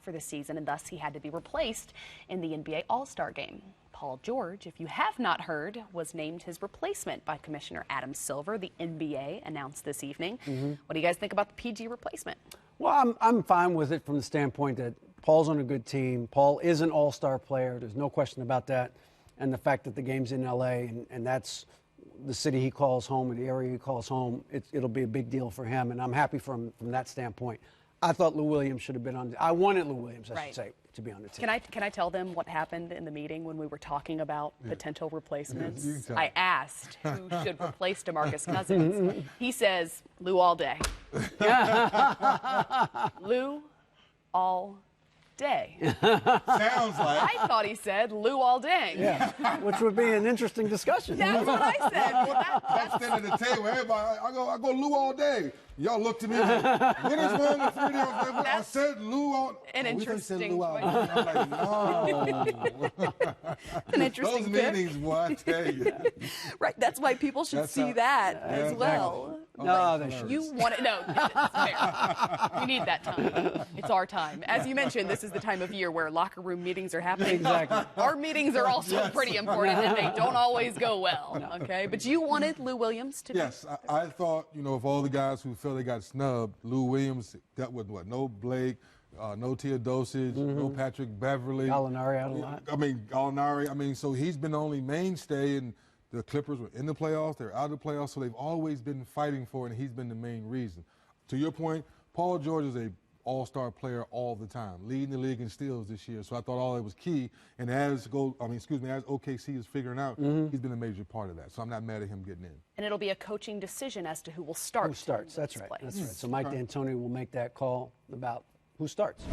for the season, and thus he had to be replaced in the NBA All-Star game. Paul George, if you have not heard, was named his replacement by Commissioner Adam Silver, the NBA announced this evening. What do you guys think about the PG replacement? Well, I'm fine with it from the standpoint that Paul's on a good team. Paul is an all-star player. There's no question about that. And the fact that the game's in L.A. and that's the city he calls home and the area he calls home, it'll be a big deal for him. And I'm happy from that standpoint. I thought Lou Williams should have been on. I wanted Lou Williams, I should say, to be on the team. Can I tell them what happened in the meeting when we were talking about potential replacements? I asked who should replace DeMarcus Cousins. He says Lou all day. Lou all day. Sounds like. I thought he said Lou all day. Yeah, which would be an interesting discussion. That's what I said. Well, I'm standing at the table. Everybody, I go Lou all day. Y'all look to me like, what is wrong with you? I said Lou all day. An interesting Lou all day. I'm like, no. An interesting Those meetings, boy, I tell you. Right, that's why people should see that as well. No, they should. You want it? No, it's fair. We need that time. It's our time. As you mentioned, this is the time of year where locker room meetings are happening. Exactly. Our meetings are also pretty important, and they don't always go well. Okay, but you wanted Lou Williams to. Yes, I thought, of all the guys who feel they got snubbed, Lou Williams dealt with what? No Blake, no Teodosic, no Patrick Beverly. Gallinari out a lot. Gallinari. So he's been the only mainstay, and the Clippers were in the playoffs, they're out of the playoffs, so they've always been fighting for it, and he's been the main reason. To your point, Paul George is a all-star player all the time, leading the league in steals this year. So I thought all that was key. And as OKC is figuring out, he's been a major part of that. So I'm not mad at him getting in. And it'll be a coaching decision as to who will start. Who starts? That's right. Place. That's right. So Mike D'Antoni will make that call about who starts.